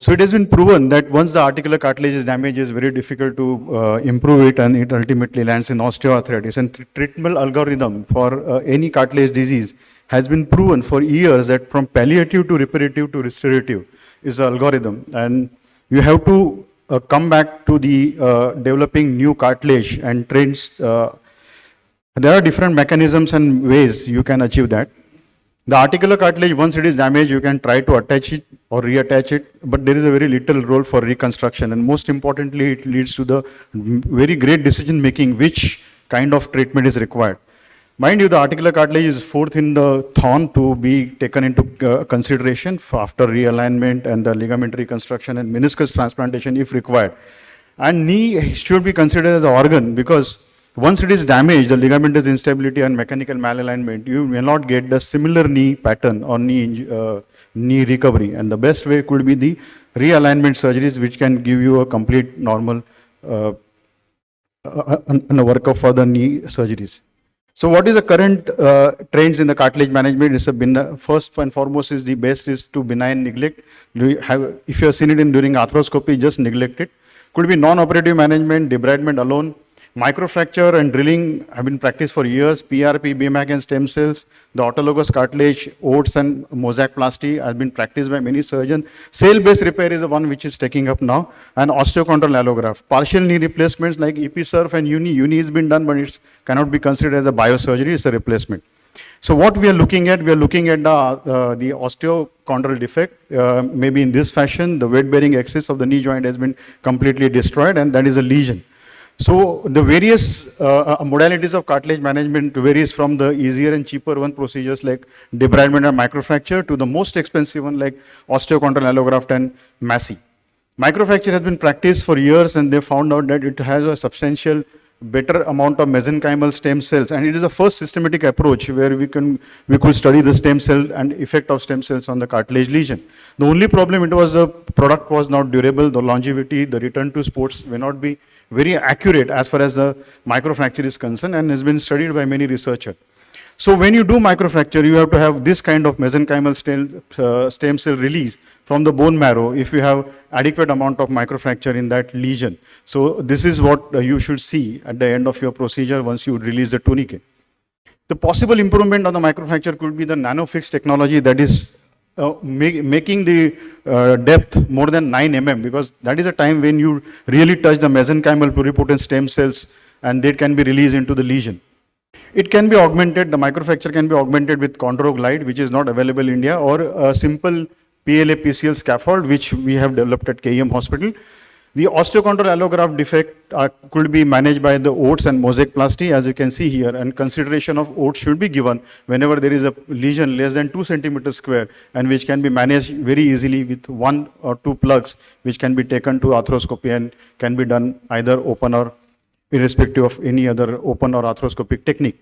So it has been proven that once the articular cartilage is damaged, it's very difficult to improve it, and it ultimately lands in osteoarthritis. And treatment algorithm for any cartilage disease has been proven for years that from palliative to reparative to restorative is the algorithm. And you have to come back to the developing new cartilage and trends. There are different mechanisms and ways you can achieve that. The articular cartilage, once it is damaged, you can try to attach it or reattach it, but there is a very little role for reconstruction. And most importantly, it leads to the very great decision making, which kind of treatment is required. Mind you, the articular cartilage is fourth in the thorn to be taken into consideration after realignment and the ligament reconstruction and meniscus transplantation if required. And knee should be considered as an organ because once it is damaged, the ligamentous instability and mechanical malalignment, you may not get the similar knee pattern or knee recovery. And the best way could be the realignment surgeries, which can give you a complete normal workup for the knee surgeries. So what is the current trends in the cartilage management? First and foremost is the best is to benign neglect. If you have seen it during arthroscopy, just neglect it. Could be non-operative management, debridement alone. Microfracture and drilling have been practiced for years. PRP, BMAC and stem cells. The autologous cartilage, OATS and mosaic-plasty has been practiced by many surgeons. Cell-based repair is the one which is taking up now. And osteochondral allograft. Partial knee replacements like EpiSurf and Uni. Uni has been done, but it cannot be considered as a biosurgery. It's a replacement. So what we are looking at the osteochondral defect. Maybe in this fashion, the weight-bearing axis of the knee joint has been completely destroyed, and that is a lesion. So the various modalities of cartilage management varies from the easier and cheaper one procedures like debridement and microfracture to the most expensive one like osteochondral allograft and MASI. Microfracture has been practiced for years, and they found out that it has a substantial better amount of mesenchymal stem cells, and it is the first systematic approach where we could study the stem cell and effect of stem cells on the cartilage lesion. The only problem the product was not durable, the longevity, the return to sports may not be very accurate as far as the microfracture is concerned, and has been studied by many researchers. So when you do microfracture, you have to have this kind of mesenchymal stem cell release from the bone marrow if you have adequate amount of microfracture in that lesion. So this is what you should see at the end of your procedure once you release the tunicate. The possible improvement on the microfracture could be the nanofix technology, that is making the depth more than 9 mm, because that is a time when you really touch the mesenchymal pluripotent stem cells and they can be released into the lesion. It can be augmented, the microfracture can be augmented with chondroglide, which is not available in India, or a simple PLA PCL scaffold, which we have developed at KEM Hospital. The osteochondral allograft defect could be managed by the OATS and mosaic-plasty, as you can see here, and consideration of OATS should be given whenever there is a lesion less than 2 centimeters square, and which can be managed very easily with 1 or 2 plugs, which can be taken to arthroscopy and can be done either open or irrespective of any other open or arthroscopic technique.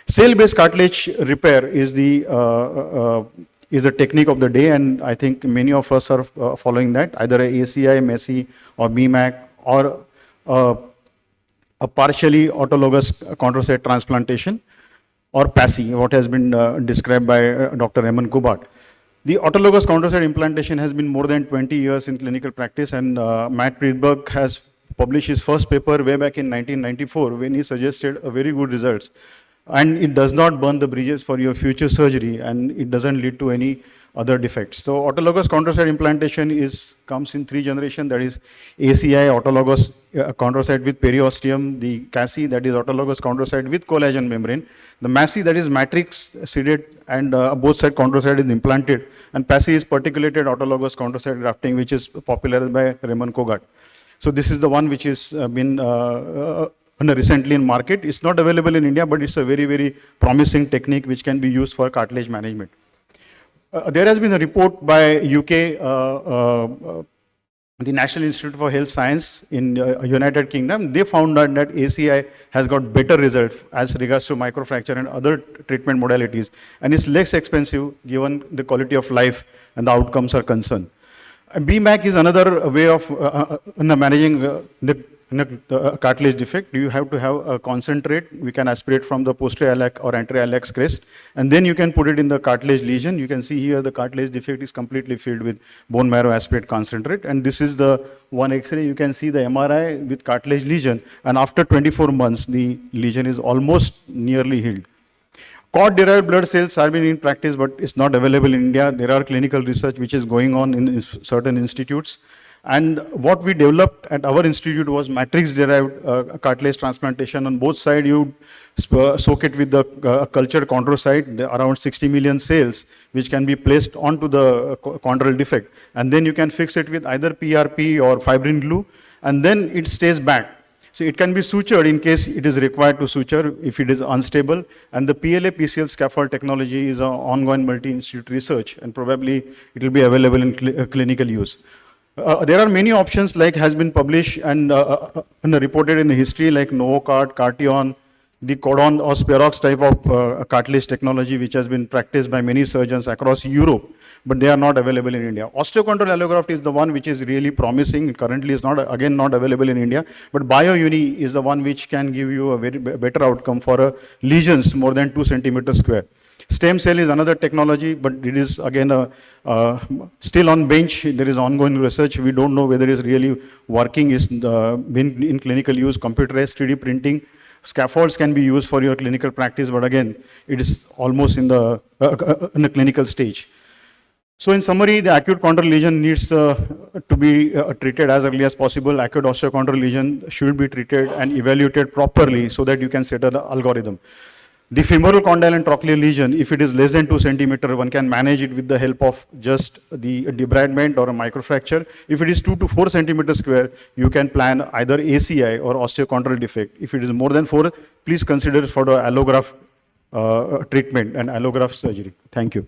Cell-based cartilage repair is the technique of the day, and I think many of us are following that, either a ACI, MESI or BMAC, or a partially autologous chondrocyte transplantation, or PASI, what has been described by Dr. Raymond Kubat. The autologous chondrocyte implantation has been more than 20 years in clinical practice, and Matt Friedberg has published his first paper way back in 1994 when he suggested a very good results. And it does not burn the bridges for your future surgery, and it doesn't lead to any other defects. So autologous chondrocyte implantation comes in 3 generations, that is ACI, autologous chondrocyte with periosteum, the CASI, that is autologous chondrocyte with collagen membrane, the MASI, that is matrix seeded and both side chondrocyte is implanted, and PASI is particulated autologous chondrocyte grafting, which is popularized by Raymond Kubat. So this is the one which has been recently in market. It's not available in India, but it's a very, very promising technique which can be used for cartilage management. There has been a report by UK, the National Institute for Health Science in United Kingdom. They found out that ACI has got better results as regards to microfracture and other treatment modalities, and it's less expensive given the quality of life and the outcomes are concerned. And BMAC is another way of managing the in a cartilage defect, you have to have a concentrate. We can aspirate from the posterior iliac or anterior iliac crest, and then you can put it in the cartilage lesion. You can see here the cartilage defect is completely filled with bone marrow aspirate concentrate, and this is the one X-ray. You can see the MRI with cartilage lesion, and after 24 months, the lesion is almost nearly healed. Cord-derived blood cells are being in practice, but it's not available in India. There are clinical research which is going on in certain institutes. And what we developed at our institute was matrix-derived cartilage transplantation. On both sides, you soak it with the cultured chondrocyte, around 60 million cells, which can be placed onto the chondral defect. And then you can fix it with either PRP or fibrin glue, and then it stays back. So it can be sutured in case it is required to suture if it is unstable. And the PLA-PCL scaffold technology is an ongoing multi-institute research, and probably it will be available in clinical use. There are many options like has been published and reported in history like NovoCart, Cartion, the Codon or Sperox type of cartilage technology which has been practiced by many surgeons across Europe, but they are not available in India. Osteochondral allograft is the one which is really promising. It currently is not, again, not available in India, but BioUni is the one which can give you a very better outcome for lesions more than 2 centimeters square. Stem cell is another technology, but it is again still on bench. There is ongoing research. We don't know whether it is really working. It's been in clinical use. Computerized 3D printing. Scaffolds can be used for your clinical practice, but again, it is almost in the clinical stage. So in summary, the acute chondral lesion needs to be treated as early as possible. Acute osteochondral lesion should be treated and evaluated properly so that you can set an algorithm. The femoral condyle and trochlear lesion, if it is less than 2 centimeters, one can manage it with the help of just the debridement or a microfracture. If it is 2 to 4 centimeters square, you can plan either ACI or osteochondral defect. If it is more than 4, please consider for the allograft treatment and allograft surgery. Thank you.